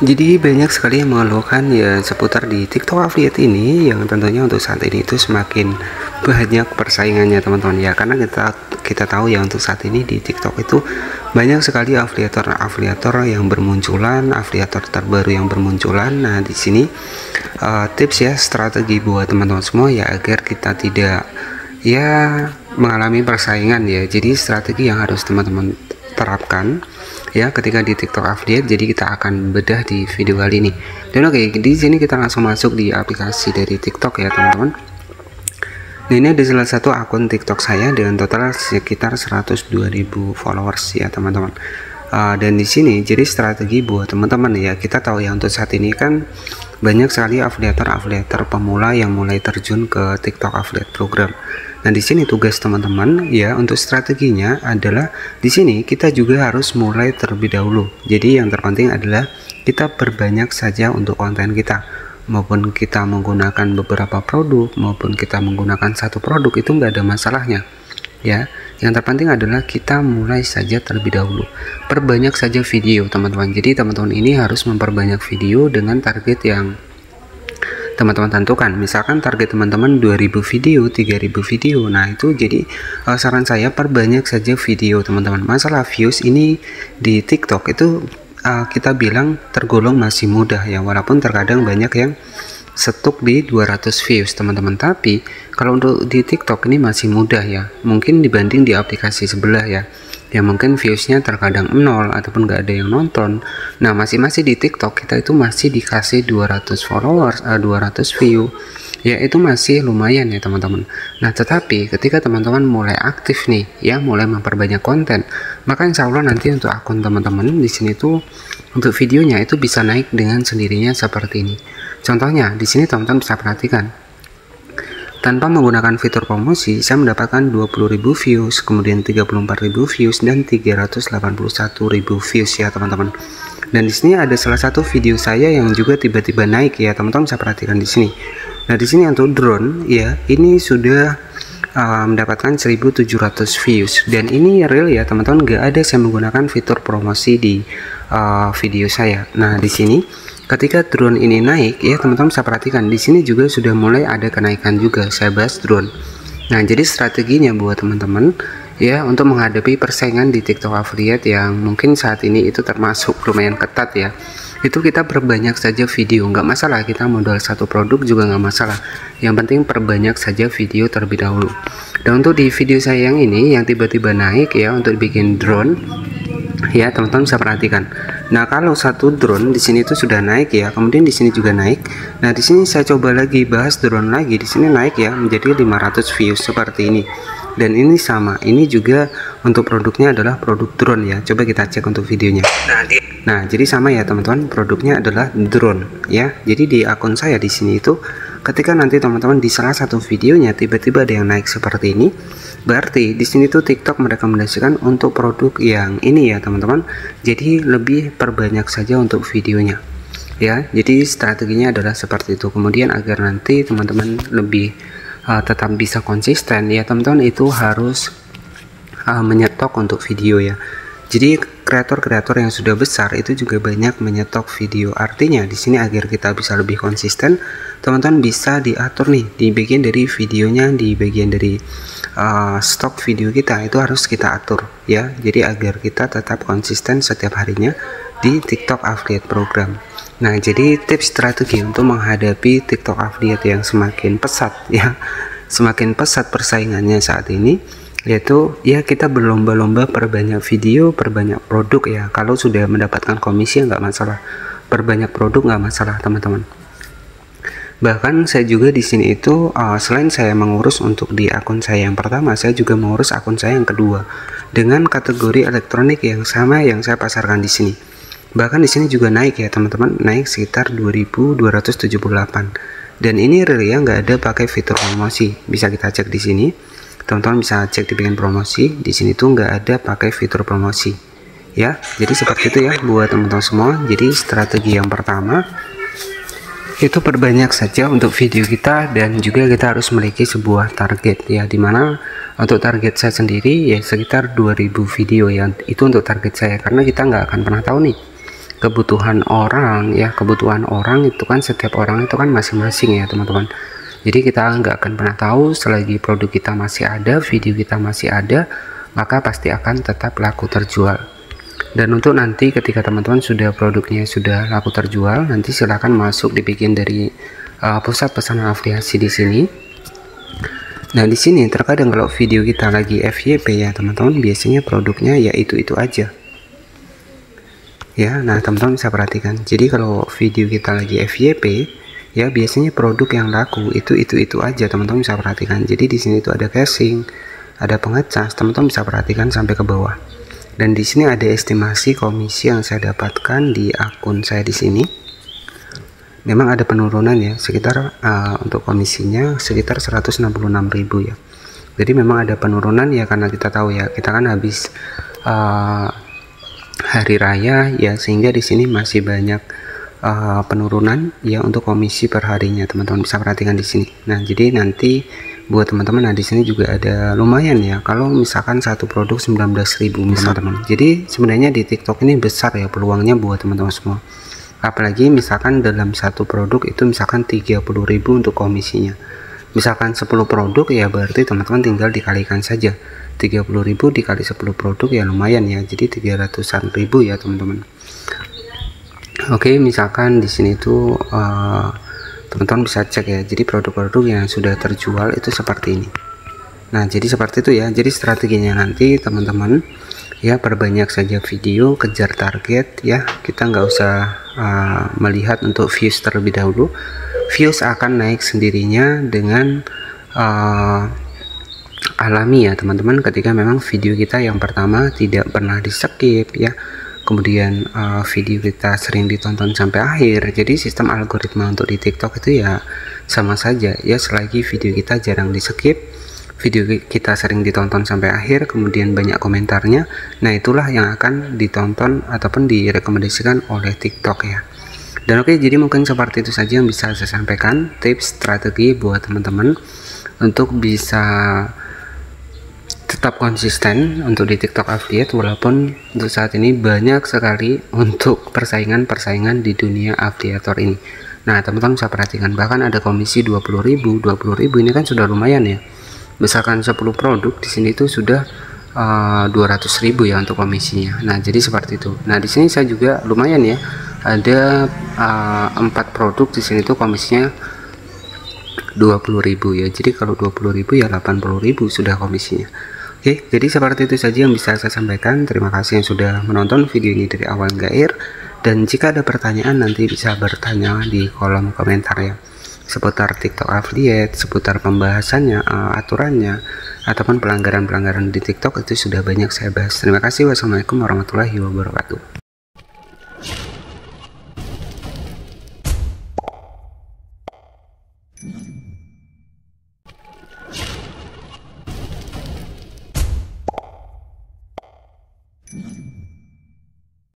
Jadi banyak sekali yang mengeluhkan ya seputar di TikTok affiliate ini, yang tentunya untuk saat ini itu semakin banyak persaingannya teman-teman ya, karena kita tahu ya untuk saat ini di TikTok itu banyak sekali afiliator yang bermunculan, afiliator terbaru yang bermunculan. Nah, di sini tips ya, strategi buat teman-teman semua ya agar kita tidak ya mengalami persaingan ya. Jadi strategi yang harus teman-teman terapkan ya ketika di TikTok affiliate. Jadi kita akan bedah di video kali ini. Dan oke, di sini kita langsung masuk di aplikasi dari TikTok ya teman-teman. Nah, ini ada salah satu akun TikTok saya dengan total sekitar 102.000 followers ya teman-teman. Dan di sini jadi strategi buat teman-teman ya, kita tahu ya untuk saat ini kan banyak sekali afiliator pemula yang mulai terjun ke TikTok affiliate program. Nah, di sini tugas teman-teman ya untuk strateginya adalah di sini kita juga harus mulai terlebih dahulu. Jadi yang terpenting adalah kita perbanyak saja untuk konten kita, maupun kita menggunakan beberapa produk maupun kita menggunakan satu produk itu nggak ada masalahnya ya. Yang terpenting adalah kita mulai saja terlebih dahulu, perbanyak saja video teman-teman. Jadi teman-teman ini harus memperbanyak video dengan target yang teman-teman tentukan. Misalkan target teman-teman 2000 video, 3000 video. Nah, itu jadi saran saya perbanyak saja video teman-teman. Masalah views ini di TikTok itu kita bilang tergolong masih mudah ya, walaupun terkadang banyak yang stuck di 200 views teman-teman. Tapi kalau untuk di TikTok ini masih mudah ya, mungkin dibanding di aplikasi sebelah ya, yang mungkin viewsnya terkadang 0 ataupun nggak ada yang nonton. Nah, masih di TikTok kita itu masih dikasih 200 followers, 200 view ya, itu masih lumayan ya teman-teman. Nah, tetapi ketika teman-teman mulai aktif nih ya, mulai memperbanyak konten, maka insya Allah nanti untuk akun teman-teman di sini tuh untuk videonya itu bisa naik dengan sendirinya seperti ini. Contohnya di sini teman-teman bisa perhatikan, tanpa menggunakan fitur promosi saya mendapatkan 20.000 views, kemudian 34.000 views dan 381.000 views ya teman-teman. Dan di sini ada salah satu video saya yang juga tiba-tiba naik ya teman-teman, bisa perhatikan di sini. Nah, di sini untuk drone ya, ini sudah mendapatkan 1.700 views, dan ini real ya teman-teman, nggak ada saya menggunakan fitur promosi di video saya. Nah, di sini ketika drone ini naik ya teman-teman bisa perhatikan di sini juga sudah mulai ada kenaikan juga, saya bahas drone. Nah, jadi strateginya buat teman-teman ya untuk menghadapi persaingan di TikTok affiliate yang mungkin saat ini itu termasuk lumayan ketat ya, itu kita perbanyak saja video, nggak masalah kita modal satu produk juga nggak masalah, yang penting perbanyak saja video terlebih dahulu. Dan untuk di video saya yang ini yang tiba-tiba naik ya untuk bikin drone ya teman-teman bisa perhatikan. Nah, kalau satu drone di sini itu sudah naik ya, kemudian di sini juga naik. Nah, di sini saya coba lagi bahas drone lagi, di sini naik ya menjadi 500 views seperti ini. Dan ini sama, ini juga untuk produknya adalah produk drone ya. Coba kita cek untuk videonya. Nah, jadi sama ya teman-teman, produknya adalah drone ya. Jadi di akun saya di sini itu ketika nanti teman-teman di salah satu videonya tiba-tiba ada yang naik seperti ini, berarti di sini tuh TikTok merekomendasikan untuk produk yang ini ya teman-teman. Jadi lebih perbanyak saja untuk videonya ya. Jadi strateginya adalah seperti itu. Kemudian agar nanti teman-teman lebih tetap bisa konsisten ya teman-teman, itu harus menyetok untuk video ya. Jadi kreator-kreator yang sudah besar itu juga banyak menyetok video. Artinya di sini agar kita bisa lebih konsisten, teman-teman bisa diatur nih di bagian dari videonya, di bagian dari stok video kita itu harus kita atur ya. Jadi agar kita tetap konsisten setiap harinya di TikTok affiliate program. Nah, jadi tips strategi untuk menghadapi TikTok affiliate yang semakin pesat ya, semakin pesat persaingannya saat ini, yaitu ya kita berlomba-lomba perbanyak video, perbanyak produk ya. Kalau sudah mendapatkan komisi nggak masalah, perbanyak produk nggak masalah teman-teman. Bahkan saya juga di sini itu selain saya mengurus untuk di akun saya yang pertama, saya juga mengurus akun saya yang kedua dengan kategori elektronik yang sama yang saya pasarkan di sini. Bahkan di sini juga naik ya teman-teman, naik sekitar 2.278. Dan ini real ya, nggak ada pakai fitur promosi. Bisa kita cek di sini. Teman-teman bisa cek di bagian promosi. Di sini tuh nggak ada pakai fitur promosi. Ya, jadi seperti itu ya buat teman-teman semua. Jadi strategi yang pertama itu perbanyak saja untuk video kita, dan juga kita harus memiliki sebuah target ya, dimana untuk target saya sendiri ya sekitar 2000 video ya, itu untuk target saya, karena kita nggak akan pernah tahu nih kebutuhan orang ya, kebutuhan orang itu kan setiap orang itu kan masing-masing ya teman-teman. Jadi kita nggak akan pernah tahu selagi produk kita masih ada, video kita masih ada, maka pasti akan tetap laku terjual. Dan untuk nanti ketika teman-teman sudah produknya sudah laku terjual, nanti silahkan masuk dibikin dari pusat pesanan afiliasi di sini. Nah di sini terkadang kalau video kita lagi FYP ya teman-teman, biasanya produknya ya itu aja. Ya, nah teman-teman bisa perhatikan. Jadi kalau video kita lagi FYP ya biasanya produk yang laku itu aja, teman-teman bisa perhatikan. Jadi di sini itu ada casing, ada pengecas, teman-teman bisa perhatikan sampai ke bawah. Dan di sini ada estimasi komisi yang saya dapatkan di akun saya di sini. Memang ada penurunan ya, sekitar untuk komisinya sekitar 166.000 ya. Jadi memang ada penurunan ya, karena kita tahu ya, kita kan habis hari raya ya, sehingga di sini masih banyak penurunan ya untuk komisi per harinya, teman-teman bisa perhatikan di sini. Nah jadi nanti buat teman-teman, nah di sini juga ada lumayan ya, kalau misalkan satu produk 19.000 teman-teman. Jadi sebenarnya di TikTok ini besar ya peluangnya buat teman-teman semua, apalagi misalkan dalam satu produk itu misalkan 30.000 untuk komisinya. Misalkan 10 produk ya berarti teman-teman tinggal dikalikan saja, 30.000 dikali 10 produk ya lumayan ya, jadi 300-an ribu ya teman-teman. Oke, misalkan di sini tuh teman-teman bisa cek ya, jadi produk-produk yang sudah terjual itu seperti ini. Nah jadi seperti itu ya, jadi strateginya nanti teman-teman ya perbanyak saja video, kejar target ya, kita nggak usah melihat untuk views terlebih dahulu. Views akan naik sendirinya dengan alami ya teman-teman, ketika memang video kita yang pertama tidak pernah di skip ya, kemudian video kita sering ditonton sampai akhir. Jadi sistem algoritma untuk di TikTok itu ya sama saja ya, selagi video kita jarang di skip, video kita sering ditonton sampai akhir, kemudian banyak komentarnya, nah itulah yang akan ditonton ataupun direkomendasikan oleh TikTok ya. Dan oke, jadi mungkin seperti itu saja yang bisa saya sampaikan, tips strategi buat teman-teman untuk bisa tetap konsisten untuk di TikTok affiliate, walaupun untuk saat ini banyak sekali untuk persaingan di dunia afiliator ini. Nah teman-teman bisa perhatikan, bahkan ada komisi 20.000 ini kan sudah lumayan ya. Misalkan 10 produk di sini itu sudah 200.000 ya untuk komisinya. Nah jadi seperti itu. Nah di sini saya juga lumayan ya, ada 4 produk di sini tuh komisinya 20.000 ya. Jadi kalau 20.000 ya 80.000 sudah komisinya. Oke, jadi seperti itu saja yang bisa saya sampaikan. Terima kasih yang sudah menonton video ini dari awal hingga akhir. Dan jika ada pertanyaan nanti bisa bertanya di kolom komentar ya, seputar TikTok affiliate, seputar pembahasannya, aturannya, ataupun pelanggaran-pelanggaran di TikTok itu sudah banyak saya bahas. Terima kasih. Wassalamualaikum warahmatullahi wabarakatuh.